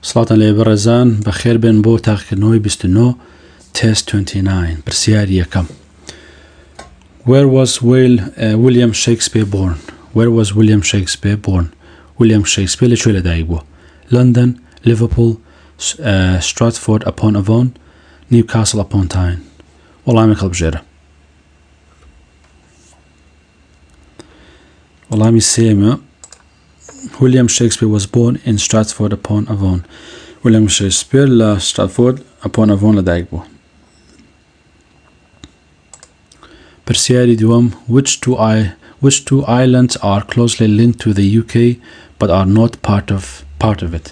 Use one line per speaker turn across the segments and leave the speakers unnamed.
سڵاتان لێ بەڕێزان بەخێر بێن بۆ تاقیکردنەوەی 29 تست 29 پرسیاری یەکەم. Where was William Shakespeare born? Where was William Shakespeare born? William Shakespeare لەکوێ لەدایک بووە؟ London, Liverpool, Stratford upon Avon, Newcastle upon Tyne. وەڵامی هەڵبژێرە. وەڵامی سێمە. William Shakespeare was born in Stratford upon Avon. William Shakespeare لە Stratford upon Avon لەدایک بووە. پرسیاری دووەم. Which two islands are closely linked to the UK but are not part of it?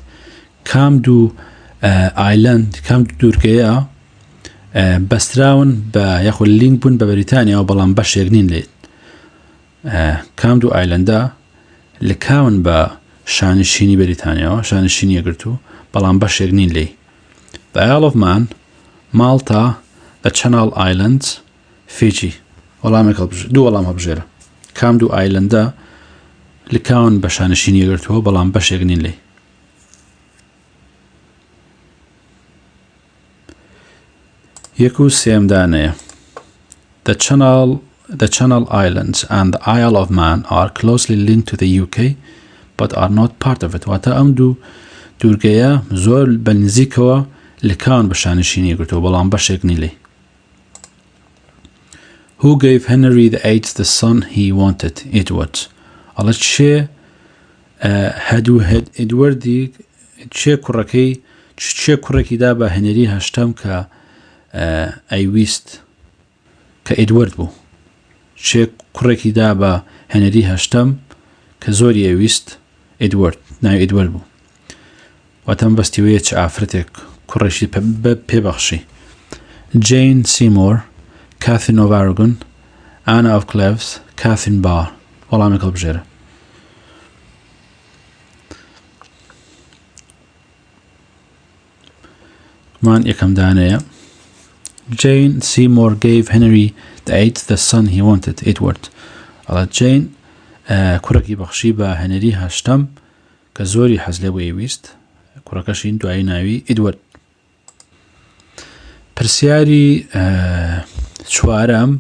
کام دوو کام دوو دوورگەیە بەستراون بە یاخود لینک بوون بە بەریتانیا و بەڵام بەشێک نین لێت. کام دوو ئایلەندە لکاون بە شانشینی بەریتانیاوە شانشینی یەگرتووە بەڵام بەشێک نین لێ. The Isle of Man, Malta, the Channel Islands, Fiji. دوو وەڵام هەبژێرە. کام دوو ئایلەندە لکاون بە شانشینی یەگرتووە بەڵام بەشێک نین لێ. یەک و سێم دانەیە. The Channel Islands and the Isle of Man are closely linked to the UK but are not part of it. واتە ئەم دوو دوورگەیە زۆر بە نزیکەوە لکاون بە شانشینی یەگرتووە بەڵام بەشێک نین لێ. Who gave Henry VIII the son he wanted? Edward. ئەڵە چێ ئێدوەردی چێ کوڕێکی دا بە هێنەری هەشتەم کە ئەیویست کە ئێدوەرد بوو. چێ کوڕێکی دا بە هێنەری هەشتەم کە زۆری ئەویست ئێدوەرد ناوی ئێدوەرد بوو. واتەم بەستیوەیە چ ئافرەتێک کوڕێکی پێبەخشی. Jane Seymour, Catherine of Aragon, Anna of Cleves, Catherine Barr. وەڵامی هەڵبژێرە. مان یەکەم دانەیە. Jane Seymour gave Henry VIII the son he wanted, Edward. ئەڵە Jane کوڕێکی بەخشی بە هێنەری هەشتەم کە زۆری حەز لێ بۆ ئەویست کوڕەکەشی دوایی ناوی ئێدوەرد. پرسیاری چوارەم.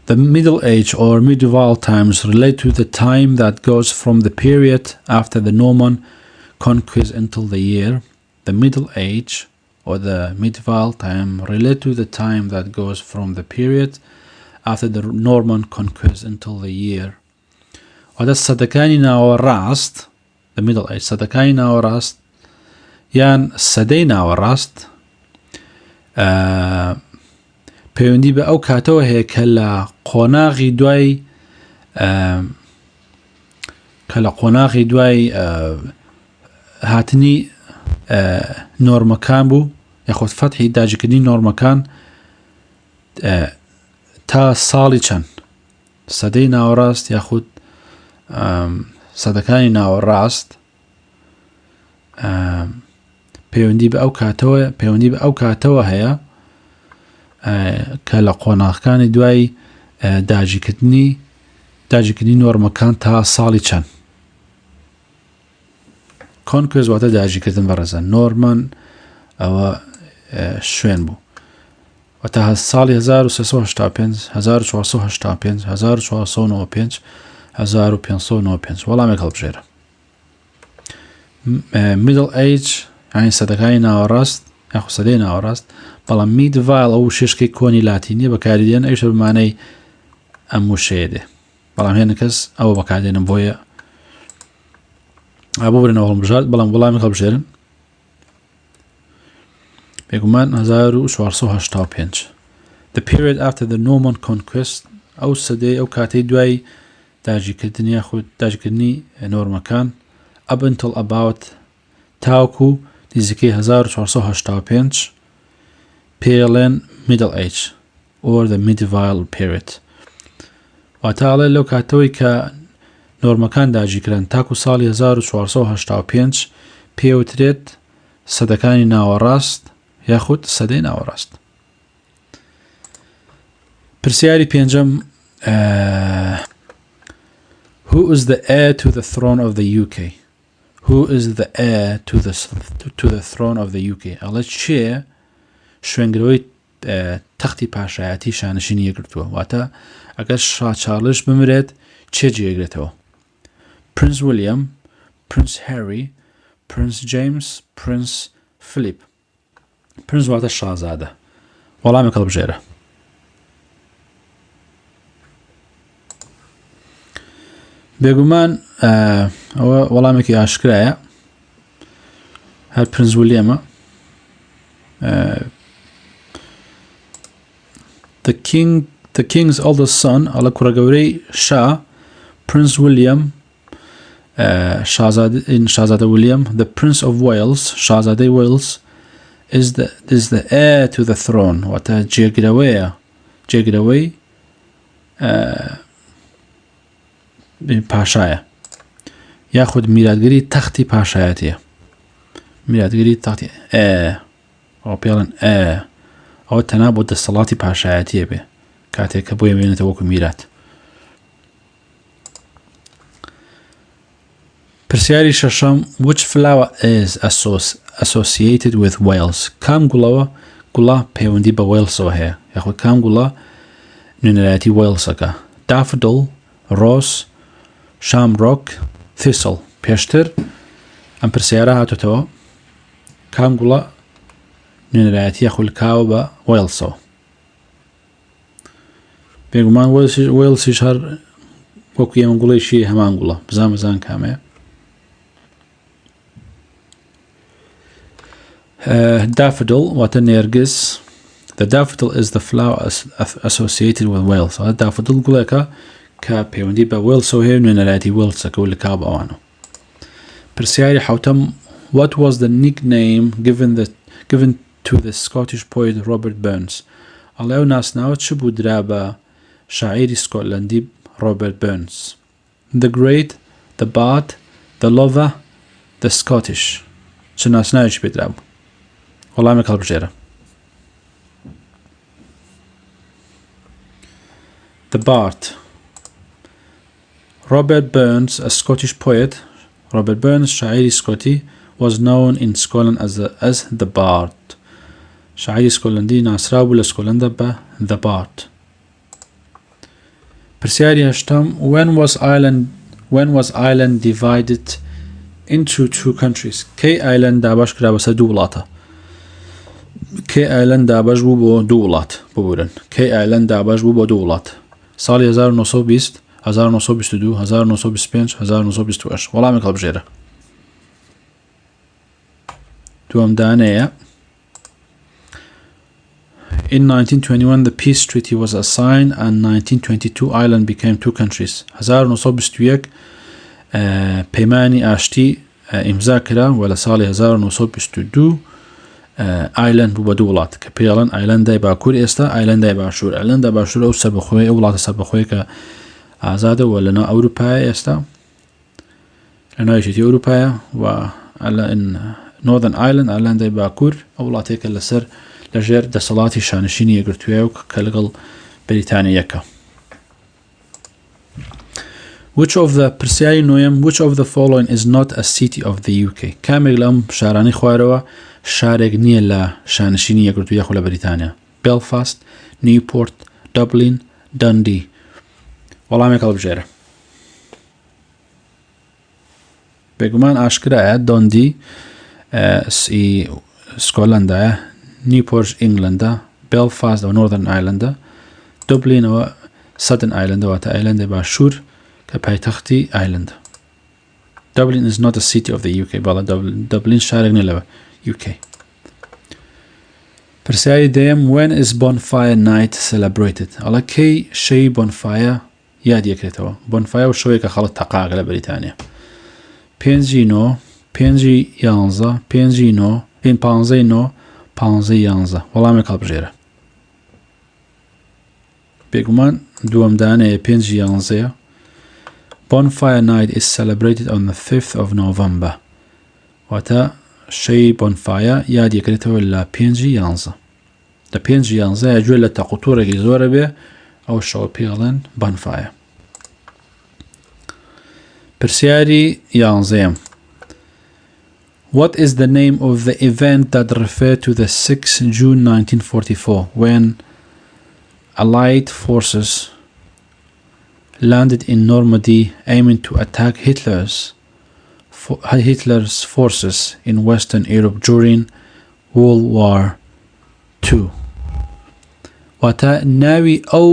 The Middle Age or medieval times relate to the time that goes from the period after the Norman conquest until the year. The Middle Age or the medieval time relate to the time that goes from the period after the Norman conquest until the year. وهذا السەدەکانی ناوەڕاست. The Middle Age سەدەکانی ناوەڕاست یان سەدەی ناوەڕاست پەیوەندی بە ئەو کاتەوە هەیە کە لە قۆناغی دوای هاتنی نۆرمەکان بوو یاخود فەتحی داگیرکردنی نۆرمەکان تا ساڵی چەند سەدەی ناوەڕاست یاخود سەدەکانی ناوەڕاست پەیوەندی بە ئەو کاتەوە هەیە کە لە قۆناغەکانی دوای داگیرکردنی نۆرمەکان تا ساڵی چەند. کۆنکوێز واتە داگیرکردن بەڕێزان. نۆرمان ئەوە شوێن بوو واتە ساڵی 1385 1485 1495 1595 وەڵامێک هەڵبژێرە. Middle Age یعنی سەدەکانی ناوەڕاست یاخود سەدەی ناوەڕاست بەڵام میدڤایل ئەو شێشکەی کۆنی لاتینیە بەکاردێن ئەویش بمانەی ئەم وشەیە دێ بەڵام هێن کەس ئەوە بەکاردێنم بۆیە بۆ برنەوە هەڵبژات بەڵام وەڵامی هەڵبژێرن. بێگومان 1485. The period after the Norman conquest ئەو سەدەی ئەو کاتەی دوای داگیرکردنی یاخود داگیرکردنی نۆرمەکان up until about تاوەکو نزیکەی 1485 پێڵێن Middle Age or the medieval period. واتاڵێ لەو کاتەوەی کە نۆرمەکان داگیرکران تاکو ساڵی 1485 پێوترێت سەدەکانی ناوەڕاست یاخود سەدەی ناوەڕاست. پرسیاری پێنجەم. Who is the heir to the throne of the UK? who is the heir to the throne of the UK ئەڵێ چێ شوێنگرەوەی تەختی پاشایەتی شانشینی یەکگرتووە واتە ئەگەر شا چارلز بمرێت چێ جێگرێتەوە پرنس ویلیام پرنس هەری پرنس جیمس پرنس فلیپ پرنس واتە شازادە وەڵامێک هەڵبژێرە بێگومان ئەوە وەڵامێکی ئاشکرایە هەر پرنس ویلیامە the king's eldest son ئەڵە کوڕەگەورەی شا پرنس ویلیام شازادە ویلیام the prince of Wales شازادەی وێلز is the heir to the throne واتە جێگرەوەی پاشایە یاخود میراتگەری تەختی پاشایەتیە میراتگەری تەختی ئەوە پێڵێن ئەوە تەنها بۆ دەسەڵاتی پاشایەتیە بێ کاتێک کە بۆ یێنێتە وەکو میرات پرسیاری شەشەم which flower is associated with Wales کام گوڵە پەیوەندی بە وێلسەوە هەیە یاخود کام گوڵە نوێنەرایەتی وێلسەکە daffodil ڕۆس shamrock thistle پێشتر ئەم پرسیارە هاتوتەوە کام گوڵە نوێنەرایەتیە خولکاوە بە وێلسەوە بێگومان وێلسیش هەر وەکو ئێمە گوڵێکی هەمان گوڵە بزان کامەیە daffodil واتە نێرگس the daffodil is the flower associated with Wales daffodil گوڵێکە کە پەیوەندی بە وێلسەوە هەیە نوێنەرایەتی وێلسەکە و لەکا بە ئەوانە پرسیاری حوتەم what was the nickname given to the Scottish poet Robert Burns ئەڵێ ئەو ناسناوە چ بوو درا بە شاعیری سکۆتلەندی Robert Burns the great the bard the lover the Scottish چ ناسناوێکی پێ درا بوو وەڵامێک هەڵبژێرە the bard Robert Burns a Scottish poet Robert Burns شاعری سکۆتی was known in Scotland as the bard شاعری سکۆتلەندی ناسرا بوو لە سکۆتلەندا بە the bard پرسیاری هەشتەم when was Ireland divided into two countries کەی ئایلەند دابەش کرا بەسەر دوو وڵاتە کەی ئایلەند دابەش بوو بۆ دوو وڵات ببورن کەی ئایلەند دابەش بوو بۆ دوو وڵات ساڵی 1920 1922 1925 1928 وەڵامێک هەڵبژێرە دووەم دانەیە In 1921 the peace treaty was assigned and 1922 Ireland became two countries 1921 پەیمانی ئاشتی ئیمزا کرا و لە ساڵی 1922 ئایلەند بوو بە دوو وڵات کە پێڵەن ئایلەندای باکوور ئێستا ئایلەندای باشوور ئایلەندە باشوور ئەو سەربەخۆی ئەو وڵاتە سەربەخۆی کە ئازادەوە لەناو ئەوروپایە ئێستا لەناو یەکێتی ئەوروپایە و Northern Ireland ئایلەندای باکوور ئەو وڵاتێکە لەسەر لەژێر دەسەڵاتی شانشینی یەکگرتوویە و کە لەگەڵ بەریتانیا یەکە پرسیاری نوێم which of the following is not a city of the UK کامێک لەم شارانەی خوارەوە شارێک نییە لە شانشینی یەکگرتووی یاخۆ لە بەریتانیا Belfast Newport Dublin Dundee وەڵامێک هەڵبژێرە بێگومان ئاشکرایە دۆندی سکۆتلەندایە نیوپۆرت ئینگلەندە Belfast و Northern Irelandە دوبلینەوە Southern Ireland واتە ئایلەندی باشوور کە پایتەختی ئایلەندە Dublin is not a city of the UK بەڵێ دەبلین شارێک نیە لە UK پرسیاری دەیەم when is bonfire night celebrated ئەڵە کەی شەی bonfire یاد یەکرێتەوە bonfire و شەوێکە خەڵک تەقاکە لە بەریتانیا 5/9 5/11 وەڵامێک هەڵبژێرە بێگومان دووەم دانەیە 5/11 bonfire night is celebrated on the 5th of November واتە شەی bonfire یاد یەکرێتەوە لە 5/11 لە 5/11 گوێ لە تەقوتوڕێکی زۆرە بێ ئەو شەوە پێڵێن bonfire پرسیاری 11 What is the name of the event that referred to the 6th June 1944 when Allied forces landed in Normandy aiming to attack Hitler's forces in Western Europe during World War II. واتە ناوی ئەو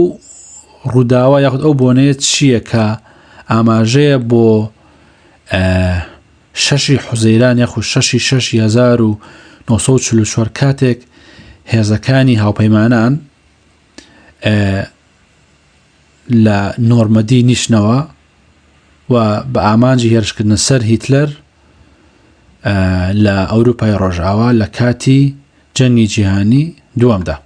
ڕووداوە یاخود ئەو بۆنەیە چییە کە ئاماژەیە بۆ 6 حوزەیران یاخود 6 1944 کاتێک هێزەکانی هاوپەیمانان لە نۆرمەدی نیشتنەوە و بە ئامانجی هێرشکردنە سەر هیتلەر لە ئەوروپای ڕۆژئاوا لە کاتی جەنگی جیهانی دووەمدا.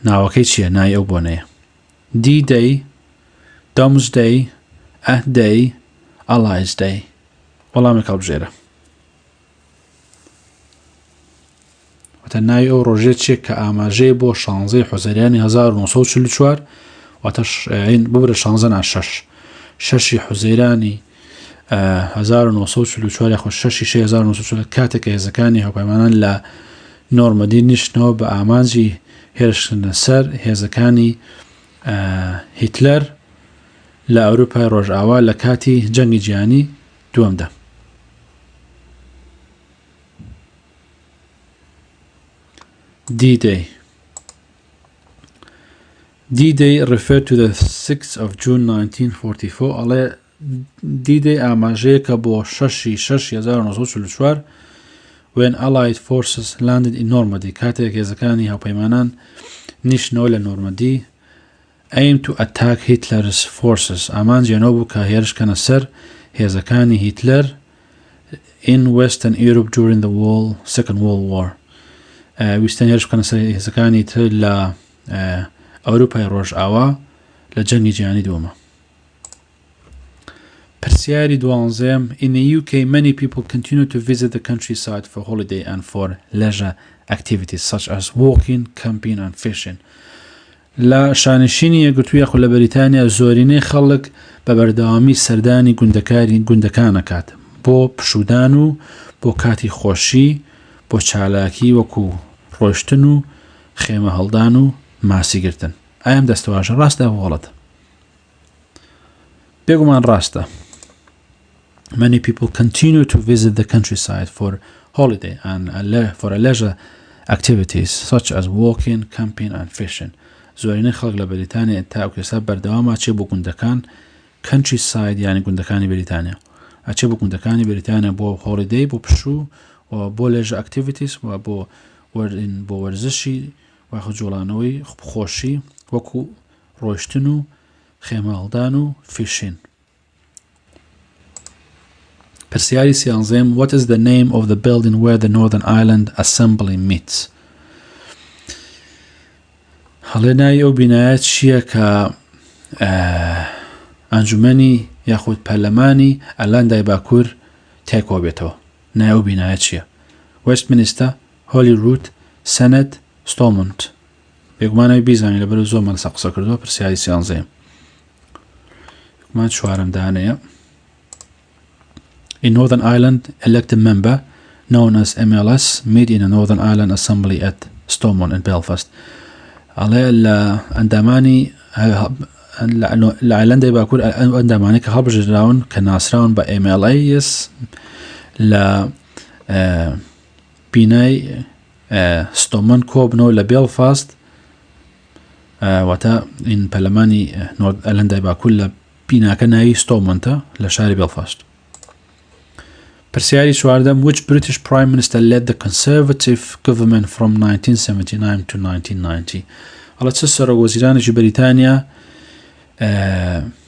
ناوەکەی چییە؟ نای ئەو بۆنەیە. D-Day, Domesday, Day, Allies Day. وەڵامی هەڵبژێرە. واتە ناوی ئەو ڕۆژێ چیە کە ئاماژەیە بۆ 16 حوزەیرانی 1944 واتە ببرە 16 حوزەیرانی 1944 یاخود 6 1944 کاتێک کە هێزەکانی هاوپەیمانان لە نۆرمەدی نیشتنەوە بە ئامانجی هێرشکردنە سەر هێزەکانی هیتلەر لە ئەوروپای ڕۆژئاوا لە کاتی جەنگی جیهانی دووەمدا. D-Day. D-Day referred to the 6th of June 1944. ئەڵێ D-Day ئاماژەیەکە بۆ 6 1944 when Allied forces landed in Normandy کاتێک هێزەکانی هاوپەیمانان نیشتنەوە لە نۆرمەدی aim to attack Hitler's forces ئامانجیانەوە بوو کە هێرشکەنە سەر هێزەکانی هیتلەر in Western Europe during the Second World War. ویستان هێرشکەنە سەر هێزەکانی هیتلەر لە ئەوروپای ڕۆژئاوا لە جەنگی جیهانی دووەمە. پرسیاری دوانزەم. In the UK, many people continue to visit the countryside for holiday and for leisure activities such as walking, camping and fishing. لە شانشینی یەکگرتووی یاخود لە بەریتانیا زۆرینەی خەڵک بە بەردەوامی سەردانی گوندەکانەکات بۆ پشودان و بۆ کاتی خۆشی بۆ چالاکی وەکو ڕۆیشتن و خێمە هەڵدان و ماسیگرتن. ئایا ئەم دەستەواژە ڕاستە وڵەتە؟ بێگومان ڕاستە. Many people continue to visit the countryside for holiday and for leisure activities such as walking, camping and fishing. زۆرینەی خەڵک لە بەریتانیا تا ئەو کەسا بەردەوامە ئاچێ بۆ گوندەکان countryside یعنی گوندەکانی بەریتانیا ئاچێ بۆ گوندەکانی بەریتانیا بۆ holiday بۆ پشوو و بۆ leisure activities و بۆ وەرزشی و جوڵانەوەی خۆشی وەکو ڕۆیشتن و خێمە هەڵدان و fishing. پرسیاری سیانزەم. What is the name of the building where the Northern Ireland Assembly meets? هەڵێ ناوی ئەو بینایە چییە کە ئەنجومەنی یاخود پەرلەمانی ئەرلەندای باکوور تێکۆ بێتەوە. ناوی ئەو بینایە چییە؟ وێستمینستەر، هۆلیروود، سەنەت، ستۆمۆنت. بێگومانەوەی بیزانین لەبەر زۆر مەلسە قسە کردووە. پرسیاری سیانزەم. بێگومان چوارەم دانەیە. In Northern Ireland, elected member known as MLS meet in a Northern Ireland Assembly at Stormont in Belfast. ئەڵێ لە ئەندامانی لە ئایلەندای باکوور ئەندامانی کە هەڵبژێراون کە ناسراون بە MLS لە بینای ستۆمن کۆبنەوە لە بێڵفاست واتە این پەرلەمانی ئایلەندای باکوور لە بیناکە ناوی ستۆمنتە لە شاری بێڵفاست. پرسیاری چواردەم. Which British Prime Minister led the Conservative government from 1979 to 1990? ئەڵە چه سەرۆکوەزیرانێکی بەریتانیا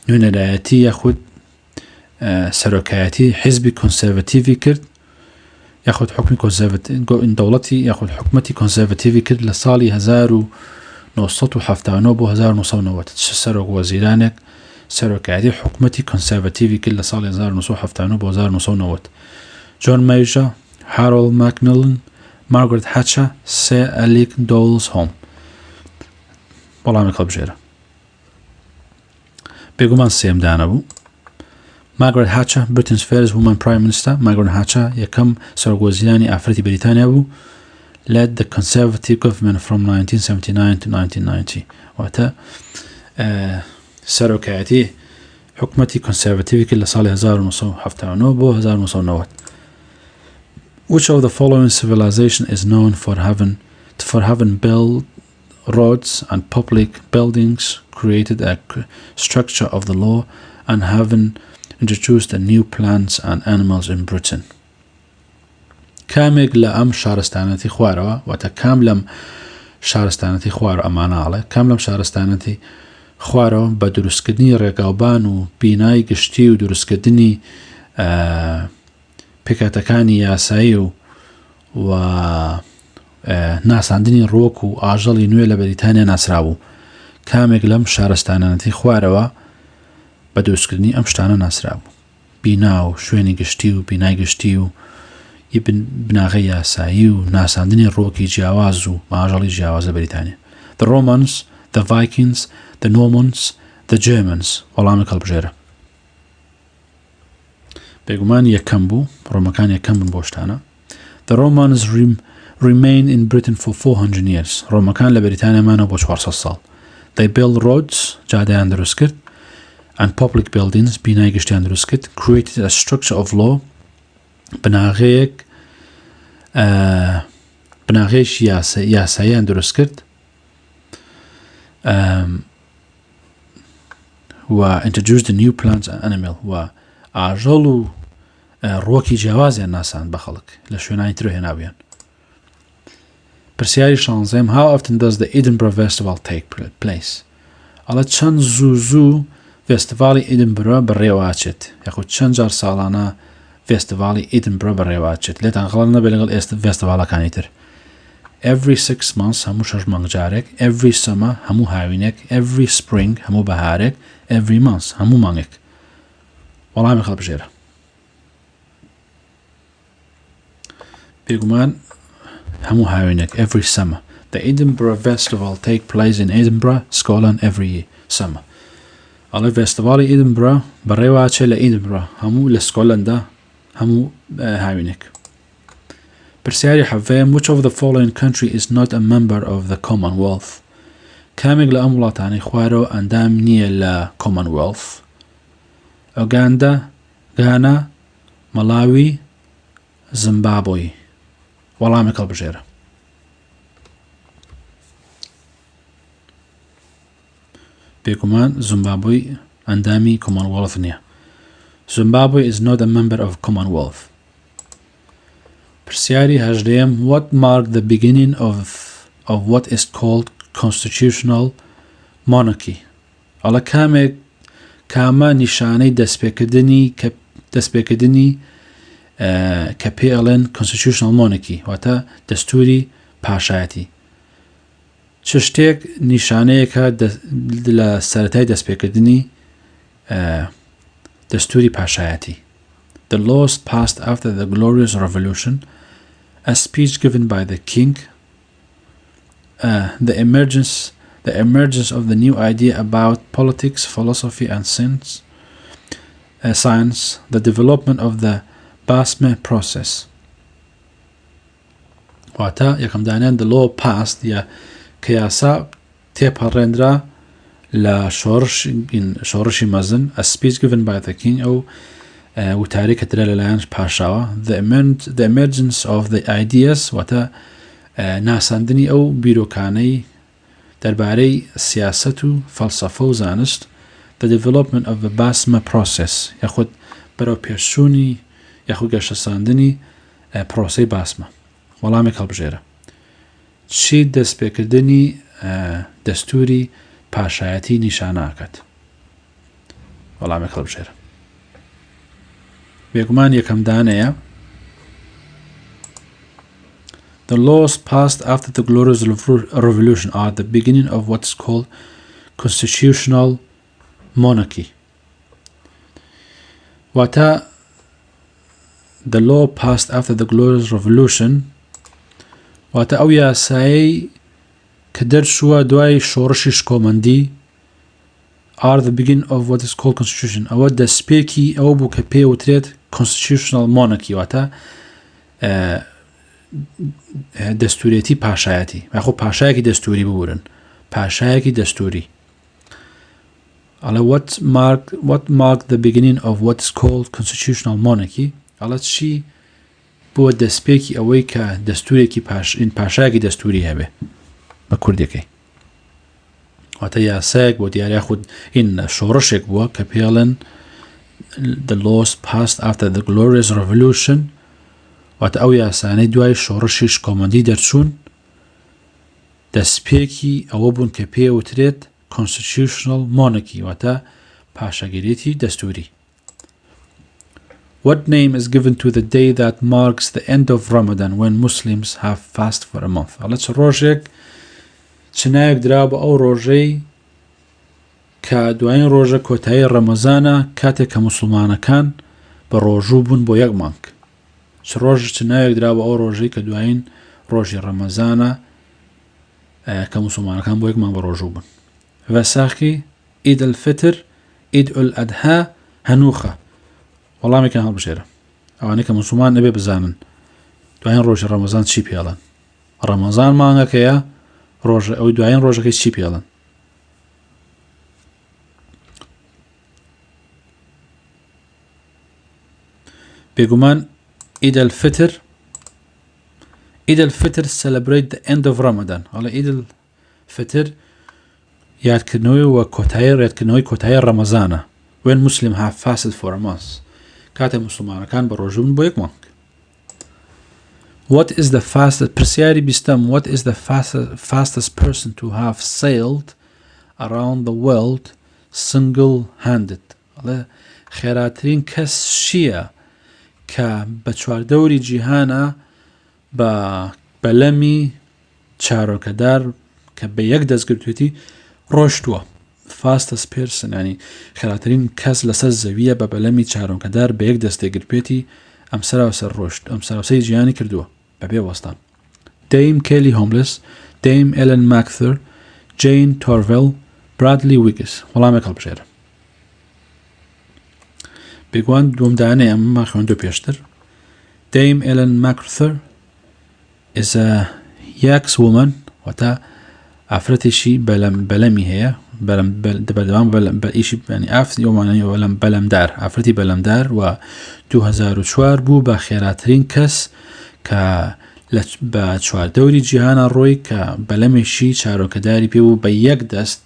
نوێنەرایەتی یاخود سەرۆکایەتی حیزبی کۆنسەرڤەتیڤی کرد یاخود حکومی دەوڵەتی یاخود حکومەتی کۆنسەرڤەتیڤی کرد لە ساڵی 1979 بۆ 1990. چه سەرۆکوەزیرانێک سەرۆکایەتی حکومەتی کۆنسەرڤەتیڤی کرد لە ساڵی 1979 بۆ 1990. جۆن مەیژە، هارۆڵد ماکمیلن، مارگرێت هاتچە، سێ ئەلیک دۆڵز هۆم. وەڵامی هەڵبژێرە. بێگومان سێم دانە بوو. Margaret Thatcher, Britain's first woman prime minister. Margaret Thatcher یەکەم سەرۆکۆزیرانی ئافرەتی بەریتانیا بوو. led the conservative government from 1979 to 1990. واتە سەرۆکایەتی حکومەتی کۆنسێڤەتیڤی لە ساڵی 1979 بۆ 1990. Which of the following civilization is known for having built roads and public buildings, created a structure of the law, and having introduced the new plants and animals in Britain? کامێک لە ئەم شارستانەتی خوارەوە واتە کام لەم شارستانەتی خوار ئەماناڵێ کام لەم شارستانەتی خوارەوە بە دروستکردنی ڕێگاوبان و بینای گشتی و دروستکردنی پێکاتەکانی یاسایی و ناساندنی ڕۆک و ئاژەڵی نوێ لە بەریتانیا ناسرابوو. کامێک لەم شارستانەتی خوارەوە بە دروستکردنی ئەم شتانە ناسرابوو. بینا و شوێنی گشتی و بینای گشتی و بناغی یاسایی و ناساندنی ڕۆکی جیاواز و ئاژەڵی جیاواز لە بەریتانیا. The Romans, the Vikings, the Normans, the Germans. وەڵامی هەڵبژێرە. بێگومان یەکەم بوو، ڕۆمەکان یەکەم بوون بۆ شتانە. The Romans remained in Britain for 400 years. ڕۆمەکان لە بەریتانیامانەوە بۆ 400 ساڵ. They built roads, جادەیان دروست کرد, and public buildings, بینای گشتیان دروست کرد, created a structure of law, بناغەیەکی یاساییان دروست کرد, و introduced the new plants and animal, و ئاژەڵ و ڕۆکی جیاوازیان ناساند بە خەڵک لە شوێنانی تر هێناویان. پرسیاری 16. How often does the Edinburgh Festival take place? ئەڵە چەند زوو فێستیڤاڵی ئیدنبرە بەڕێوەچێت یاخود چەند جار ساڵانە فێستیڤاڵی ئیدنبرە بەڕێوەچێت. لێتان خەڵک نەبێت لەگەڵ فێستیڤاڵەکانی تر. Every 6 months هەموو 6 مانگ جارێک, every summer هەموو هاوینێک, every spring هەموو بەهارێک, every month هەموو مانگێک. وەڵامی هەڵبژێرە. بێگومان هەموو هاوینێک, every summer. The Edinburgh Festival take place in Edinburgh, Scotland every summer. ئەڵێ فێستیڤاڵی ئیدنبرە بەڕێوەچێت لە ئیدنبرە هەموو لە سکۆتلەندا هەموو هاوینێک. پرسیاری 7. Which of the following country is not a member of the Commonwealth? کامێک لە ئەم وڵاتانەی خوارەوە ئەندام نییە لە Commonwealth. ئۆگاندا, گانا, مەڵاوی, زیمبابوی. وەڵامی هەڵبژێرە. بێگومان زیمبابوی ئەندامی Commonwealth نییە. Zimbabwe is not a member of Commonwealth. پرسیاری 8. What marked the beginning of what is called constitutional monarchy? ئەڵە کامە نیشانەی دەستپێکردنی کە پێ ئەڵێن constitutional monarchy واتە دەستوری پاشایەتی. چ شتێک نیشانەیەکە لە سەرەتای دەستپێکردنی دەستوری پاشایەتی. The laws passed after the Glorious Revolution, a speech given by the king, the emergence of the new idea about politics, philosophy and science, the development of the Basme process. واتە یەکەم دانیان the law passed کە یاسا تێپەڕێنرا لە شۆڕشی مەزن, a speech given by the king ئەو وتاری کە درا لەلایەن پاشاوە, the emergence of the ideas واتە ناساندنی ئەو بیرۆکانەی دەربارەی سیاسەت و فەلسەفە و زانست, the development of the Basme process یاخود بەرەو پێشچوونی یاخود گەشەساندنی پرۆسەی باسمە. وەڵامێک هەڵبژێرە. چی دەستپێکردنی دەستوری پاشایەتی نیشاناکات؟ وەڵامێک هەڵبژێرە. بێگومان یەکەم دانەیە The laws passed after the Glorious Revolution are the beginning of what's called constitutional monarchy. واتە the law passed after the Glorious Revolution واتە ئەو یاسایی کە دەرچووە دوای شۆڕشی شکۆمەندی are the beginning of what is called constitution. ئەوە دەستپێکی ئەوە بوو کە پێوترێت constitutional monarchy واتە دەستوریەتی پاشایەتی یاخۆ پاشایەکی دەستوری ببورن پاشایەکی دەستوری ئەڵێ what marked the beginning of what is called constitutional monarchy ئەڵێ چی بۆ دەستپێکی ئەوەی کە دەستورێکی پاشایەکی دەستوری هەبێ بە کوردەکەی واتە یاسایەک بۆ دیارە خود این شۆڕشێک بووە کە پێڵن the laws passed after the glorious revolution واتە ئەو یاسانەی دوای شۆڕشیش کۆمەندی دەرچوون دەستپێکی ئەوە بوون کە پێوترێت constitutional monarchy واتە پاشەگیریەتی دەستوری. What name is given to the day that marks the end of Ramadan when Muslims have fast for a month? ئەڵێ چ ڕۆژێک چ ناوێک درا بە ئەو ڕۆژەی کە دوایین ڕۆژە کۆتایی ڕەمەزانە کاتێک کە موسڵمانەکان بە ڕۆژوو بوون بۆ یەک مانگ چ ڕۆژ چ ناوێک درا بە ئەو ڕۆژەی کە دوایین ڕۆژی ڕەمەزانە کە موسڵمانەکان بۆ یەک مانگ بە ڕۆژوو بوون. ڤەساخی ئید الفتر ئید ئەدها هەنووخە وەڵامێکیان هەڵبژێرە ئەوانەی کە موسڵمان نەبێ بزانن دوایین ڕۆژی ڕەمەزان چی پێڵن ڕەمەزان مانگەکەیە ڕۆژە ئەوی دوایین ڕۆژەکەی چی پێڵن بێگومان ئید الفتر celebrate the end of Ramadan ئەڵێ ئید الفتر یادکردنەوەی وە کۆتایی ڕێتکردنەوەی کۆتایی ڕەمەزانە when Muslim have fasted for a month کاتێ موسڵمانەکان بە ڕۆژوو بوون بۆ یەک مانگ. What is the fastest پرسیاری بیستەم what is the fastest person to have sailed around the world single-handed ئەڵێ خێراترین کەس شیە کە بە چواردەوری جیهانە بە بەلەمی چارۆکەدار کە بە یەک دەستگرتوێتی ڕۆشتووە fastest person ینی خێراترین کەس لەسەر زەویە بە بەلەمی چارۆکەدار بە یەک دەستێگرتوێتی ئەم سەراوسەر ڕۆشت ئەم سەراوسەی جیهانی کردووە بەبێ وەستان. Dame Kelly Holmes Dame Ellen MacArthur Jane Torvell Bradley Wiggins وەڵامێک هەڵبژێرە بێگومان دووەمدانەیە ئەمە خوێندووە پێشتر. Dame Ellen MacArthur is a Yaks woman واتە ئافرەتێکی بەلەمی هەیە بەردەوام ئیشی بەلەمدار ئافرەتی بەلەمدار و 2004 بوو بە خێراترین کەس کە بە چواردەوری جیهانە ڕۆی کە بەلەمێکی چارۆکەداری پێ بوو بە یەک دەست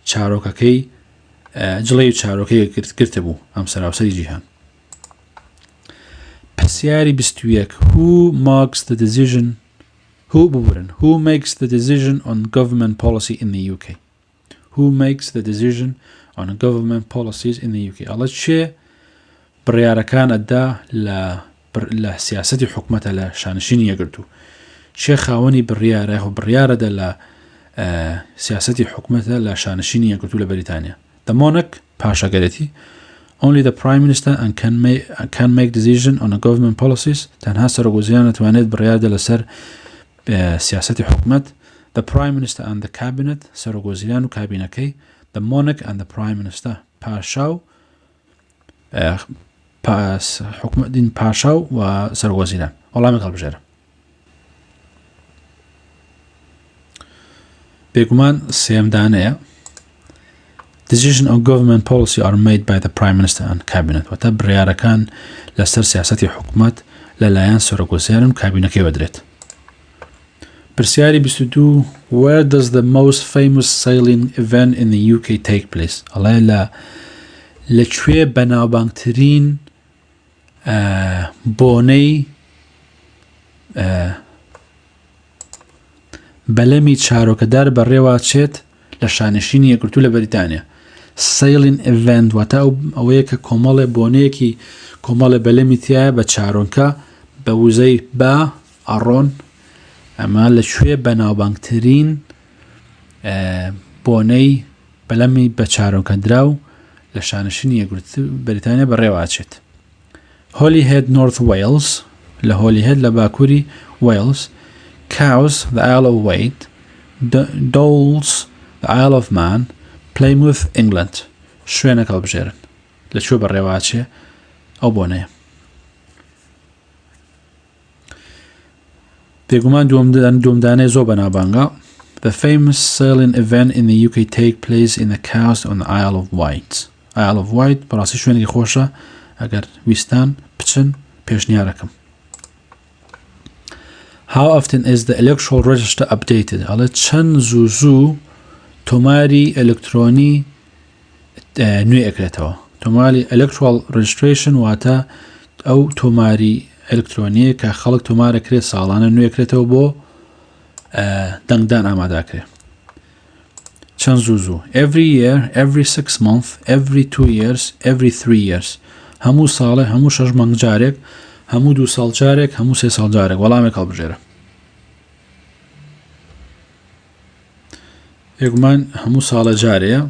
چارۆکەکەی جڵەی چارۆکەی گرتە بوو ئەم سەراوسەری جیهان. پرسیاری 21 Who makes the decision on government policy in the UK? Who makes the decision on government policies in the UK? ئەڵێ چێ بڕیارەکان ئەدا لە سیاسەتی حکومەتە لە شانشینی یەکگرتوو چێ خاوەنی بڕیارەدا لە سیاسەتی حکومەتە لە شانشینی یەکگرتوو لە بەریتانیا. The monarch پاشەگەرێتی Only the Prime Minister can make decision on the government policies تەنها سەرۆکوزیان دەتوانێت بڕیاردا لەسەر سیاسەتی حکومەت. The Prime Minister and the Cabinet سەرۆکوزیران و کابینەکەی The monarch and the Prime Minister پاشا و سەرۆکوزیران وەڵامێک هەڵبژێرە بێگومان سێمدانەیە Decision on government policy are made by the Prime Minister and Cabinet واتە بڕیارەکان لەسەر سیاسەتی حکومەت لەلایەن سەرۆکوزیران و کابینەکەی وەدرێت. پرسیاری 22 Where does the most famous sailing event in the UK take place? ئەڵێ لەکوێ بەناوبانگترین بۆنەی بەلەمی چارۆکەدار بەڕێواچێت لە شانشینی یەکگرتوو لە بەریتانیا. Sailing event واتە ئەوەیە کە کۆمەڵێ بۆنەیەکی کۆمەڵێ بەلەمی تایە بە چارۆنکە بە وزەی با ئەڕۆن ئەمە لەکوێ بەناوبانگترین بۆنەی بەلەمی بە چارۆکەدراو لە شانشینی یەکگرتوو بەریتانیا بەڕێواچێت. Holyhead North Wales لە Holyhead لە باکووری Wales Cowes the Isle of Wight Dowles the Isle of Man Plymouth England شوێنەکە هەڵبژێرن لەکوێ بەڕێواچێ ئەو بۆنەیە بێگومان دووەمدانەی زۆر بەنابانگە The famous sailing event in the UK take place in the coast on the Isle of Wight. Isle of Wight بەڕاستی شوێنێکی خۆشە ئەگەر ویستان بچن پێشنیارەکەم. How often is the electoral register updated? ئەڵێ چەند زوو تۆماری ئەلکترۆنی نوێ ئەکرێتەوە. تۆماری electoral registration واتە ئەو تۆماری ئەلکترۆنیە کە خەڵک تۆمارەکرێت ساڵانە نوێ ئەکرێتەوە بۆ دەنگدان ئامادەکرێت. چەند زوو every year, every 6 months, every 2 years, every 3 years. هەموو ساڵێ هەموو 6 مانگ جارێک هەموو 2 ساڵ جارێک هەموو 3 ساڵ جارێک وەڵامێک هەڵبژێرە. یەکمان هەموو ساڵە جارەیە.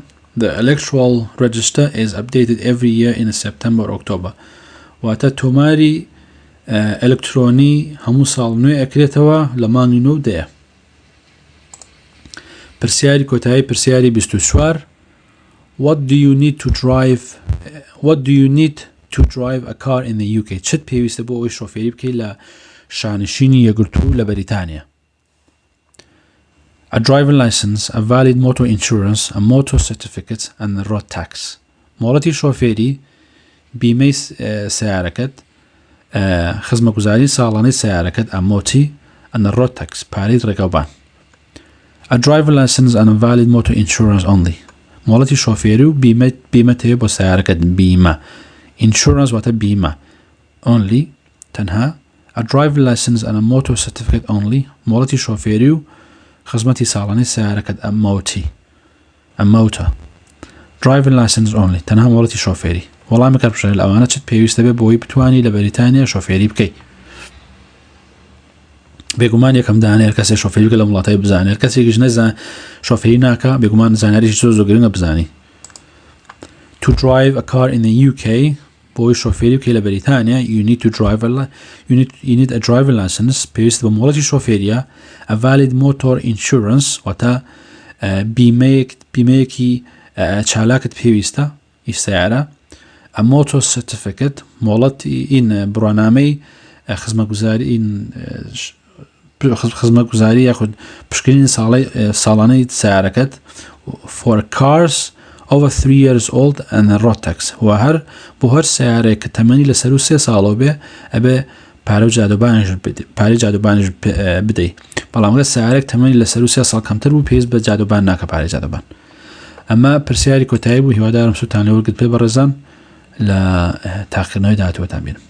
The electoral register is updated every year in September or October. واتە تۆماری ئەلکترۆنی هەموو ساڵ نوێ ئەکرێتەوە لە مانگی نۆ دەیە. پرسیاری کۆتایی پرسیاری 24 What do you need to drive a car in the UK? چت پێویستە بۆ ئەوەی شۆفێری بکەیت لە شانشینی یەکگرتوو لە بەریتانیا. A driving license, a valid motor insurance, a motor certificate and a road tax. مۆڵەتی شۆفێری بیمەی سیارەکەت خزمەتگوزاری ساڵانەی سیارەکەت ئەمۆتی and a road tax پارەی ڕێگەوبان. A driving license and a valid motor insurance only. مۆڵەتی شۆفێری و بیمەت هەیە بۆ سیارەکەت بیمە. Insurance واتە بیمە. Only تەنها. A driving license and a motor certificate only. مۆڵەتی شۆفێری و خزمەتی ساڵانەی سیارەکەت ئەمۆتە. Driving license only تەنها مۆڵەتی شۆفێری. وەڵامێک هەڵبژێرە لە ئەوانە چت پێویستە بێ بۆی بتوانی لە بەریتانیا شۆفێری بکەیت. بێگومان یەکەم دانێر کەسێک شۆفێری بکە لە وڵاتای بزانێت کەسێکیش نەزان شۆفێری ناکە بێگومان زانیاریی زۆر گرنگە بزانی. To drive a car in the UK بۆی شۆفێری بکەیت لە بەریتانیا you need a driving license پێویست بە مۆڵەتی شۆفێریە a valid motor insurance واتە بیمەیەکی چالاکت پێویستە ئیسیارە a motor certificate مۆڵەتی ئین بڕوانامەی خزمەتگوزاری یاخود پشکنین ساڵانەی سیارەکەت for cars over 3 years old and a road tax و هەر بۆ هەر سیارەیە کە تەمەنی لەسەر و 3 ساڵەوە بێ ئەبێ پارەی جادوبانیش بدەیت. بەڵام ئەگەر سیارێک تەمەنی لەسەر و 3 ساڵ کەمتر بوو پێویست بە جادوبان ناکە پارەی جادوبان. ئەمە پرسیاری کۆتایی بوو هیوادارم سوتان لێوەرگرت پێ بەڕێزان لە تاقیکردنەوەی داهاتووەتان بینم.